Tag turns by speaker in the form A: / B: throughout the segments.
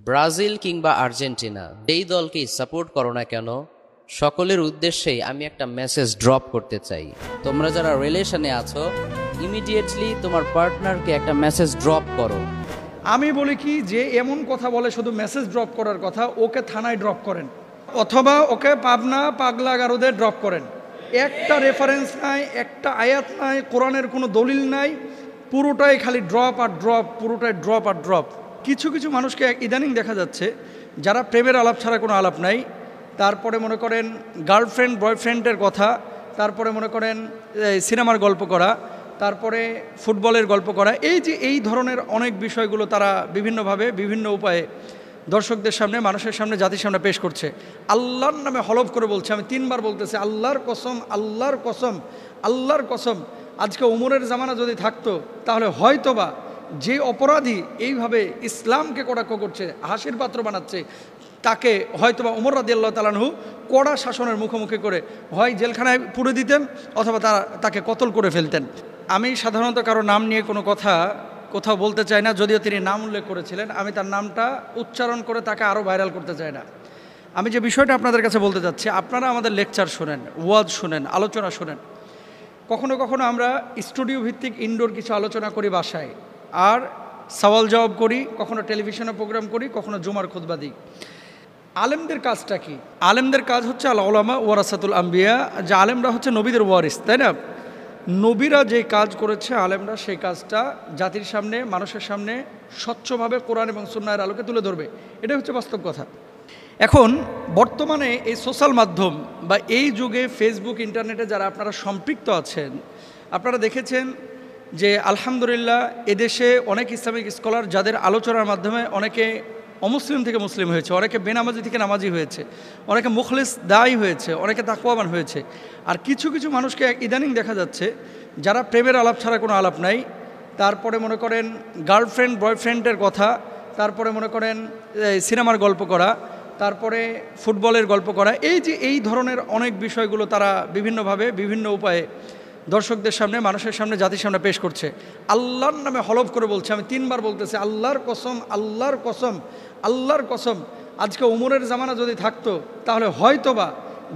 A: Brazil কিংবা Argentina যেই দলকেই support করো না কেন, সকলের উদ্দেশ্যেই আমি একটা মেসেজ ড্রপ করতে চাই। তোমরা যারা রিলেশনে আছো, ইমিডিয়েটলি তোমার পার্টনারকে একটা মেসেজ ড্রপ করো।
B: আমি বলি কি, যে এমন কথা বলে শুধু মেসেজ ড্রপ করার কথা, ওকে থানায় ড্রপ করেন, অথবা ওকে পাবনা পাগলা গারদে ড্রপ করেন। একটা রেফারেন্স নাই, একটা আয়াত নাই, কোরআনের কোনো দলিল নাই, পুরোটাই খালি ড্রপ আর ড্রপ, পুরোটাই ড্রপ আর ড্রপ। কিছু কিছু মানুষকে ইদানিং দেখা যাচ্ছে যারা প্রেমের আলাপ ছাড়া কোনো আলাপ নাই, তারপরে মনে করেন গার্লফ্রেন্ড বয়ফ্রেন্ডের কথা, তারপরে মনে করেন সিনেমার গল্প করা, তারপরে ফুটবলের গল্প করা, এই ধরনের অনেক বিষয়গুলো তারা বিভিন্নভাবে বিভিন্ন উপায়ে দর্শকদের সামনে, মানুষের সামনে, জাতির সামনে পেশ করছে। আল্লাহর নামে হলফ করে বলছে, আমি 3 বার বলতেছি, আল্লাহর কসম, আল্লাহর কসম, আল্লাহর কসম, আজকে উমরের জামানা যদি থাকতো তাহলে হয়তোবা যে অপরাধী এইভাবে ইসলামকে কটাক্ষ করছে, হাসির পাত্র বানাচ্ছে, তাকে হয়তোবা উমর রাদিয়াল্লাহু তাআলা আনহু কড়া শাসনের মুখোমুখি করে হয় জেলখানায় পুরে দিতেন, অথবা তাকে কতল করে ফেলতেন। আমি সাধারণত কারো নাম নিয়ে কোনো কথা কোথাও বলতে চাই না, যদিও তিনি নাম উল্লেখ করেছিলেন। আমি তার নামটা উচ্চারণ করে তাকে আরও ভাইরাল করতে চাই না। আমি যে বিষয়টা আপনাদের কাছে বলতে চাচ্ছি, আপনারা আমাদের লেকচার শোনেন, ওয়াজ শোনেন, আলোচনা শোনেন। কখনো কখনো আমরা স্টুডিও ভিত্তিক ইনডোর কিছু আলোচনা করি বাসায়, আর সওয়াল জবাব করি, কখনো টেলিভিশনে প্রোগ্রাম করি, কখনো জুমার খুতবা দিই। আলেমদের কাজটা কি? আলেমদের কাজ হচ্ছে আল উলামা ওয়ারাসাতুল আম্বিয়া, যে আলেমরা হচ্ছে নবীদের ওয়ারিস, তাই না? নবীরা যে কাজ করেছে, আলেমরা সেই কাজটা জাতির সামনে, মানুষের সামনে স্বচ্ছভাবে কোরআন এবং সুন্নাহর আলোকে তুলে ধরবে। এটাই হচ্ছে বাস্তব কথা। এখন বর্তমানে এই সোশ্যাল মাধ্যম বা এই যুগে ফেসবুক, ইন্টারনেটে যারা আপনারা সম্পৃক্ত আছেন, আপনারা দেখেছেন যে আলহামদুলিল্লাহ এদেশে অনেক ইসলামিক স্কলার, যাদের আলোচনার মাধ্যমে অনেকে অমুসলিম থেকে মুসলিম হয়েছে, অনেকে বেনামাজি থেকে নামাজি হয়েছে, অনেকে মুখলিস দায়ী হয়েছে, অনেকে তাকওয়াবান হয়েছে। আর কিছু কিছু মানুষকে ইদানিং দেখা যাচ্ছে যারা প্রেমের আলাপ ছাড়া কোনো আলাপ নাই, তারপরে মনে করেন গার্লফ্রেন্ড বয়ফ্রেন্ডের কথা, তারপরে মনে করেন সিনেমার গল্প করা, তারপরে ফুটবলের গল্প করা, এই ধরনের অনেক বিষয়গুলো তারা বিভিন্নভাবে বিভিন্ন উপায়ে দর্শকদের সামনে, মানুষের সামনে, জাতির সামনে পেশ করছে। আল্লাহর নামে হলফ করে বলছে, আমি 3 বার বলতেছি, আল্লাহর কসম, আল্লাহর কসম, আল্লাহর কসম, আজকে উমরের জামানা যদি থাকতো তাহলে হয়তোবা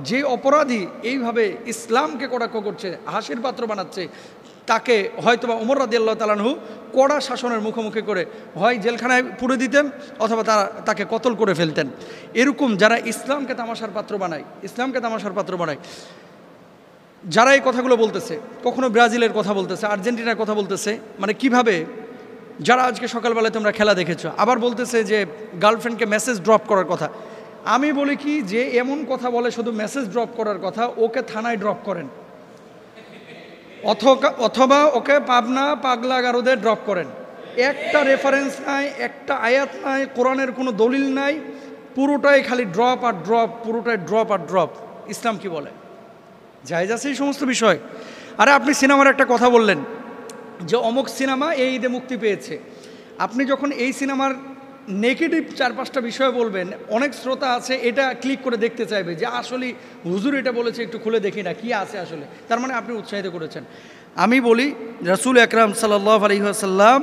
B: যে অপরাধী এইভাবে ইসলামকে কটাক্ষ করছে, হাসির পাত্র বানাচ্ছে, তাকে হয়তোবা উমর রাদিয়াল্লাহু তাআলা আনহু কড়া শাসনের মুখোমুখি করে হয় জেলখানায় পুরে দিতেন, অথবা তাকে কতল করে ফেলতেন। এরকম যারা ইসলামকে তামাশার পাত্র বানায়, ইসলামকে তামাশার পাত্র বানায়, যারা এই কথাগুলো বলতেছে, কখনো ব্রাজিলের কথা বলতেছে, আর্জেন্টিনার কথা বলতেছে, মানে কিভাবে, যারা আজকে সকালবেলায় তোমরা খেলা দেখেছো, আবার বলতেছে যে গার্লফ্রেন্ডকে মেসেজ ড্রপ করার কথা। আমি বলি কি, যে এমন কথা বলে শুধু মেসেজ ড্রপ করার কথা, ওকে থানায় ড্রপ করেন, অথবা ওকে পাবনা পাগলা গারদে ড্রপ করেন। একটা রেফারেন্স নাই, একটা আয়াত নাই, কোরআনের কোনো দলিল নাই, পুরোটাই খালি ড্রপ আর ড্রপ, পুরোটাই ড্রপ আর ড্রপ। ইসলাম কি বলে? জায়েজ আছে এই সমস্ত বিষয়? আরে আপনি সিনেমার একটা কথা বললেন যে অমুক সিনেমা এই ঈদে মুক্তি পেয়েছে, আপনি যখন এই সিনেমার নেগেটিভ 4-5টা বিষয় বলবেন, অনেক শ্রোতা আছে এটা ক্লিক করে দেখতে চাইবে যে আসলে হুজুর এটা বলেছে, একটু খুলে দেখি না কি আছে আসলে। তার মানে আপনি উৎসাহিত করেছেন। আমি বলি রাসূল আকরাম সাল্লাল্লাহু আলাইহি ওয়াসাল্লাম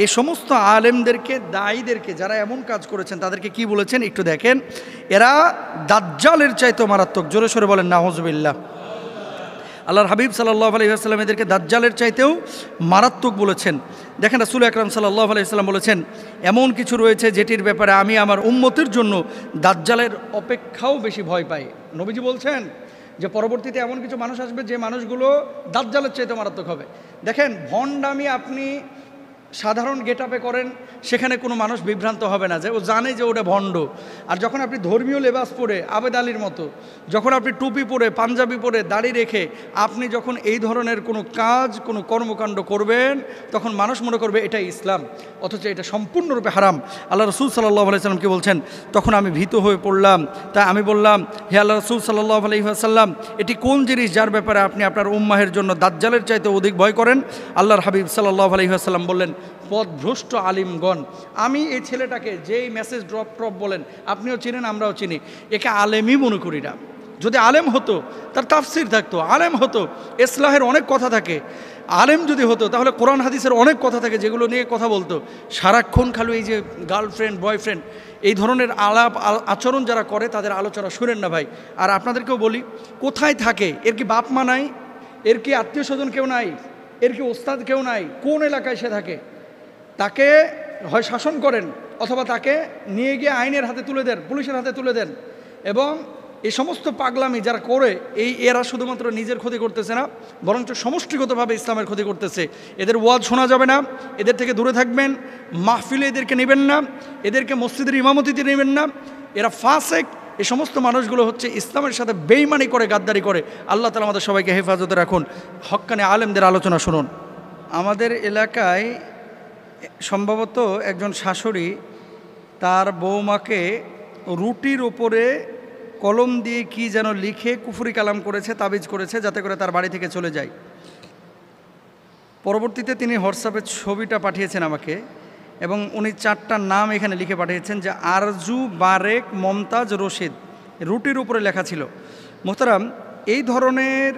B: এই সমস্ত আলেমদেরকে, দায়ীদেরকে, যারা এমন কাজ করেছেন, তাদেরকে কি বলেছেন একটু দেখেন। এরা দাজ্জালের চাইতে মারাত্মক। জোরে সোরে বলেন নাউযুবিল্লাহ। আল্লাহর হাবিব সাল্লাল্লাহু আলাইহি ওয়াসাল্লাম এদেরকে দাজ্জালের চাইতেও মারাত্মক বলেছেন। দেখেন রাসূল আকরাম সাল্লাল্লাহু আলাইহি ওয়াসাল্লাম বলেছেন, এমন কিছু রয়েছে যেটির ব্যাপারে আমি আমার উম্মতের জন্য দাজ্জালের অপেক্ষাও বেশি ভয় পাই। নবীজি বলছেন যে পরবর্তীতে এমন কিছু মানুষ আসবে যে মানুষগুলো দাজ্জালের চাইতে মারাত্মক হবে। দেখেন, ভণ্ডামি আপনি সাধারণ গেট আপে করেন, সেখানে কোনো মানুষ বিভ্রান্ত হবে না, যে ও জানে যে ওটা ভণ্ড। আর যখন আপনি ধর্মীয় লেবাস পরে আবেদ আলীর মতো, যখন আপনি টুপি পরে, পাঞ্জাবি পরে, দাড়ি রেখে আপনি যখন এই ধরনের কোনো কাজ, কোনো কর্মকাণ্ড করবেন, তখন মানুষ মনে করবে এটা ইসলাম, অথচ এটা সম্পূর্ণরূপে হারাম। আল্লাহ রাসূল সাল্লাল্লাহু আলাইহি ওয়াসাল্লাম কি বলছেন? তখন আমি ভীত হয়ে পড়লাম। তাই আমি বললাম, হে আল্লাহ রাসূল সাল্লাল্লাহু আলাইহি ওয়াসাল্লাম, এটি কোন জিনিস যার ব্যাপারে আপনি আপনার উম্মাহের জন্য দাজ্জালের চাইতে অধিক ভয় করেন? আল্লাহর হাবিব সাল্লাল্লাহু আলাইহি ওয়াসাল্লাম বললেন, পথভ্রষ্ট আলিমগণ। আমি এই ছেলেটাকে, যেই মেসেজ ড্রপ বলেন, আপনিও চিনেন, আমরাও চিনি, একে আলেমই মনে করি না। যদি আলেম হতো, তার তাফসির থাকতো, আলেম হতো, ইসলাহের অনেক কথা থাকে। আলেম যদি হতো তাহলে কোরআন হাদিসের অনেক কথা থাকে যেগুলো নিয়ে কথা বলতো। সারাক্ষণ খালি এই যে গার্লফ্রেন্ড বয়ফ্রেন্ড এই ধরনের আলাপ আচরণ যারা করে তাদের আলোচনা শুনেন না ভাই। আর আপনাদেরকেও বলি, কোথায় থাকে? এর কি বাপ মা নাই? এর কি আত্মীয় স্বজন কেউ নাই? এর কি ওস্তাদ কেউ নাই? কোন এলাকায় সে থাকে? তাকে হয় শাসন করেন অথবা তাকে নিয়ে গিয়ে আইনের হাতে তুলে দেন, পুলিশের হাতে তুলে দেন। এবং এই সমস্ত পাগলামি যারা করে এরা শুধুমাত্র নিজের ক্ষতি করতেছে না, বরঞ্চ সমষ্টিগতভাবে ইসলামের ক্ষতি করতেছে। এদের ওয়াজ শোনা যাবে না, এদের থেকে দূরে থাকবেন, মাহফিলে এদেরকে নেবেন না, এদেরকে মসজিদের ইমামতিতে নেবেন না। এরা ফাসেক। এই সমস্ত মানুষগুলো হচ্ছে ইসলামের সাথে বেইমানি করে, গাদ্দারি করে। আল্লাহ তাআলা আমাদের সবাইকে হেফাজতে রাখুন। হক্কানে আলেমদের আলোচনা শুনুন। আমাদের এলাকায় সম্ভবত একজন শাশুড়ি তার বৌমাকে রুটির ওপরে কলম দিয়ে কি যেন লিখে কুফরি কালাম করেছে, তাবিজ করেছে, যাতে করে তার বাড়ি থেকে চলে যায়। পরবর্তীতে তিনি হোয়াটসঅ্যাপে ছবিটা পাঠিয়েছেন আমাকে, এবং উনি 4টা নাম এখানে লিখে পাঠিয়েছেন যে আরজু, বারেক, মমতাজ, রশিদ। রুটির উপরে লেখা ছিল। মোহতারাম, এই ধরনের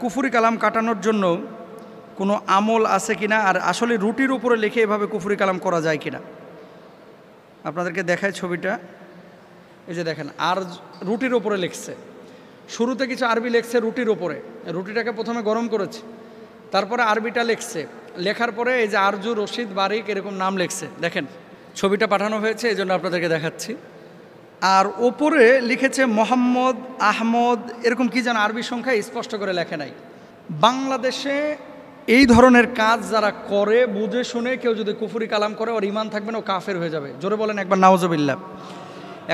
B: কুফরি কালাম কাটানোর জন্য কোনো আমল আছে কিনা, আর আসলে রুটির উপরে লিখে এভাবে কুফরি কালাম করা যায় কিনা আপনাদেরকে দেখায় ছবিটা। এই যে দেখেন, আর রুটির ওপরে লিখছে, শুরুতে কিছু আরবি লিখছে রুটির ওপরে, রুটিটাকে প্রথমে গরম করেছে, তারপরে আরবিটা লিখছে, লেখার পরে এই যে আরজু, রশিদ, বারিক এরকম নাম লিখছে। দেখেন ছবিটা পাঠানো হয়েছে, এই জন্য আপনাদেরকে দেখাচ্ছি। আর ওপরে লিখেছে মোহাম্মদ, আহমদ, এরকম কি যেন আরবি সংখ্যা স্পষ্ট করে লেখে নাই। বাংলাদেশে এই ধরনের কাজ যারা করে, বুঝে শুনে কেউ যদি কুফরি কালাম করে, ওর ইমান থাকবে না, ও কাফের হয়ে যাবে। জোরে বলেন একবার নাউজুবিল্লাহ।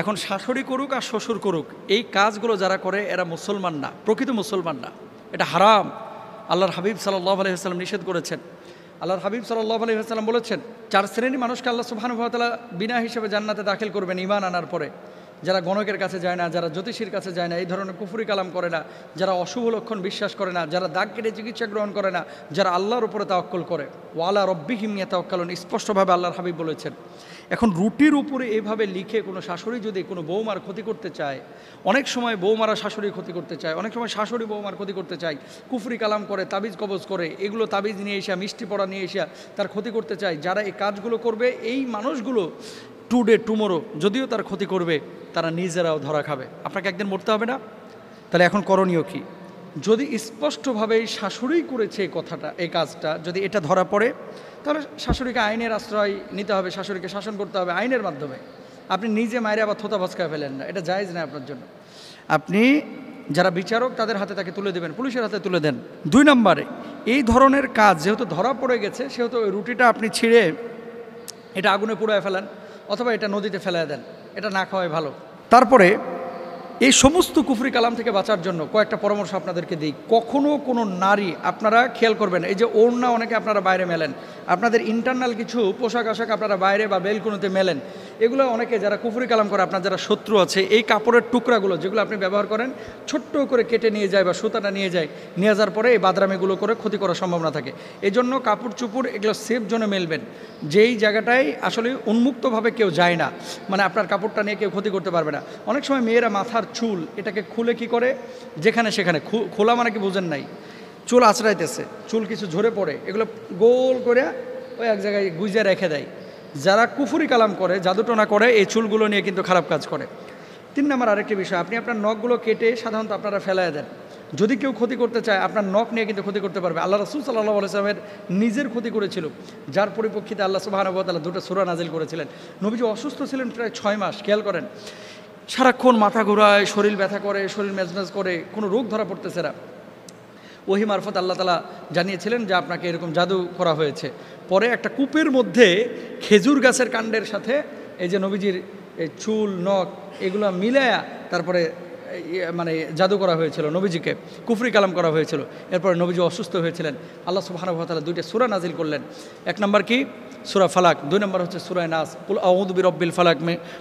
B: এখন শাশুড়ি করুক আর শ্বশুর করুক, এই কাজগুলো যারা করে এরা মুসলমান না, প্রকৃত মুসলমান না, এটা হারাম। আল্লাহর হাবিব সাল্লাল্লাহু আলাইহি ওয়াসাল্লাম নিষেধ করেছেন। আল্লাহর হাবিব সাল্লাল্লাহু আলাইহি ওয়াসাল্লাম বলেছেন 4 শ্রেণীর মানুষকে আল্লাহ সুবহানাহু ওয়া তাআলা বিনা হিসেবে জান্নাতে দাখিল করবেন ঈমান আনার পরে। যারা গণকের কাছে যায় না, যারা জ্যোতিষীর কাছে যায় না, এই ধরনের কুফরি কালাম করে না, যারা অশুভ লক্ষণ বিশ্বাস করে না, যারা দাগ কেটে চিকিৎসা গ্রহণ করে না, যারা আল্লাহর উপরে তাওয়াক্কুল করে। ওয়ালা রব্বিহিম ইয়াতাওয়াক্কালুন, স্পষ্টভাবে আল্লাহর হাবিব বলেছেন। এখন রুটির উপরে এইভাবে লিখে কোনো শাশুড়ি যদি কোনো বৌমার ক্ষতি করতে চায়, অনেক সময় বৌমারা শাশুড়ির ক্ষতি করতে চায়, অনেক সময় শাশুড়ি বৌমার ক্ষতি করতে চায়, কুফরি কালাম করে, তাবিজ কবজ করে, এগুলো তাবিজ নিয়ে এসে, মিষ্টি পড়া নিয়ে এসে তার ক্ষতি করতে চায়। যারা এই কাজগুলো করবে, এই মানুষগুলো টুডে টুমোরো যদিও তার ক্ষতি করবে, তারা নিজেরাও ধরা খাবে। আপনাকে একদিন মরতে হবে না? তাহলে এখন করণীয় কি? যদি স্পষ্টভাবে শাশুড়ি করেছে এই কথাটা, এই কাজটা যদি এটা ধরা পড়ে, তাহলে শাশুড়িকে আইনের আশ্রয় নিতে হবে, শাশুড়িকে শাসন করতে হবে আইনের মাধ্যমে। আপনি নিজে মায়ের আবার থোতা ভচকায় ফেলেন না, এটা জায়েজ না আপনার জন্য। আপনি যারা বিচারক তাদের হাতে তাকে তুলে দেবেন, পুলিশের হাতে তুলে দেন। 2 নম্বরে, এই ধরনের কাজ যেহেতু ধরা পড়ে গেছে, সেহেতু ওই রুটিটা আপনি ছিঁড়ে এটা আগুনে পুড়ায় ফেলেন, অথবা এটা নদীতে ফেলায় দেন, এটা না খাওয়াই ভালো। তারপরে এই সমস্ত কুফরি কালাম থেকে বাঁচার জন্য কয়েকটা পরামর্শ আপনাদেরকে দিই। কখনো কোনো নারী, আপনারা খেয়াল করবেন, এই যে ওড়না অনেকে আপনারা বাইরে মেলেন, আপনাদের ইন্টারনাল কিছু পোশাক আশাক আপনারা বাইরে বা বেলকুনিতে মেলেন, এগুলো অনেকে যারা কুফরি কালাম করে, আপনার যারা শত্রু আছে, এই কাপড়ের টুকরাগুলো যেগুলো আপনি ব্যবহার করেন, ছোট্ট করে কেটে নিয়ে যায় বা সুতাটা নিয়ে যায়, নিয়ে যাওয়ার পরে এই বাদরামিগুলো করে ক্ষতি করার সম্ভাবনা থাকে। এই জন্য কাপড় চুপড় এগুলো সেফ জোনে মেলবেন, যেই জায়গাটায় আসলে উন্মুক্তভাবে কেউ যায় না, মানে আপনার কাপড়টা নিয়ে কেউ ক্ষতি করতে পারবে না। অনেক সময় মেয়েরা মাথার চুল এটাকে খুলে কি করে, যেখানে সেখানে, খোলা মানে কি বুঝেন নাই, চুল আঁচড়াইতেছে, চুল কিছু ঝরে পড়ে, এগুলো গোল করে ওই এক জায়গায় গুজে রেখে দেয়। যারা কুফরি কালাম করে, জাদুটোনা করে, এই চুলগুলো নিয়ে কিন্তু খারাপ কাজ করে। 3 নম্বর আরেকটি বিষয়, আপনি আপনার নখগুলো কেটে সাধারণত আপনারা ফেলায় দেন। যদি কেউ ক্ষতি করতে চায়, আপনার নখ নিয়ে কিন্তু ক্ষতি করতে পারবে। আল্লাহ রাসূল সাল্লাল্লাহু আলাইহি ওয়াসাল্লামের নিজের ক্ষতি করেছিল, যার পরিপ্রেক্ষিতে আল্লাহ সুবহানাহু ওয়া তাআলা 2টা সূরা নাজিল করেছিলেন। নবীজি অসুস্থ ছিলেন প্রায় 6 মাস। খেয়াল করেন, সারাক্ষণ মাথা ঘোরায়, শরীর ব্যথা করে, শরীর মেজমেজ করে, কোনো রোগ ধরা পড়তেছে না। ওহী মারফত আল্লাহ তাআলা জানিয়েছিলেন যে আপনাকে এরকম জাদু করা হয়েছে। পরে একটা কূপের মধ্যে খেজুর গাছের কাণ্ডের সাথে এই যে নবীজির এই চুল নখ এগুলো মিলায়া তারপরে মানে জাদু করা হয়েছিল, নবীজিকে কুফরি কালাম করা হয়েছিল। এরপরে নবীজি অসুস্থ হয়েছিলেন। আল্লাহ সুবহানাহু ওয়া তাআলা 2টা সূরা নাজিল করলেন। 1 নম্বর কি? সূরা ফালাক। 2 নম্বর হচ্ছে সূরা নাস, কুল আউযু বিরাব্বিল ফালাক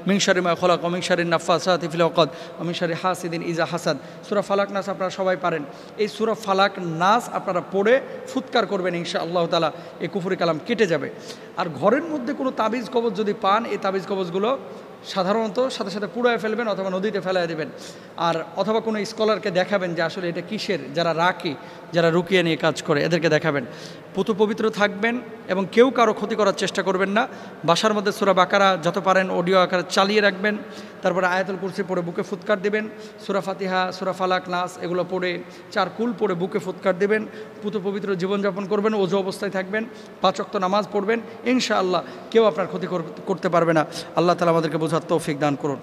B: মিন শাররি মা খালাক ওয়া মিন শাররিন নাফাসাতি ফিল উকাদ ওয়া মিন শাররি হাসিদিন ইযা হাসাদ। সূরা ফালাক নাস আপনারা সবাই পারেন। এই সূরা ফালাক নাস আপনারা পড়ে ফুৎকার করবেন, ইনশাআল্লাহ তাআলা এই কুফরি কালাম কেটে যাবে। আর ঘরের মধ্যে কোনো তাবিজ কবজ যদি পান, এই তাবিজ কবজগুলো সাধারণত সাথে সাথে পুড়ায় ফেলবেন অথবা নদীতে ফেলায় দেবেন। আর অথবা কোনো স্কলারকে দেখাবেন যে আসলে এটা কিসের, যারা রাখি, যারা রুকিয়ে নিয়ে কাজ করে এদেরকে দেখাবেন। পুতু পবিত্র থাকবেন এবং কেউ কারো ক্ষতি করার চেষ্টা করবেন না। বাসার মধ্যে সূরা বাকারা যত পারেন অডিও আকারে চালিয়ে রাখবেন। তারপরে আয়াতুল কুরসি পড়ে বুকে ফুৎকার দিবেন, সূরা ফাতিহা, সূরা ফালাক, নাস এগুলো পড়ে 4 কুল পড়ে বুকে ফুৎকার দিবেন। পুতু পবিত্র জীবনযাপন করবেন, ওযু অবস্থায় থাকবেন, 5 ওয়াক্ত নামাজ পড়বেন। ইনশাআল্লাহ কেউ আপনার ক্ষতি করতে পারবে না। আল্লাহ তাআলা আমাদেরকে বোঝার তৌফিক দান করুন।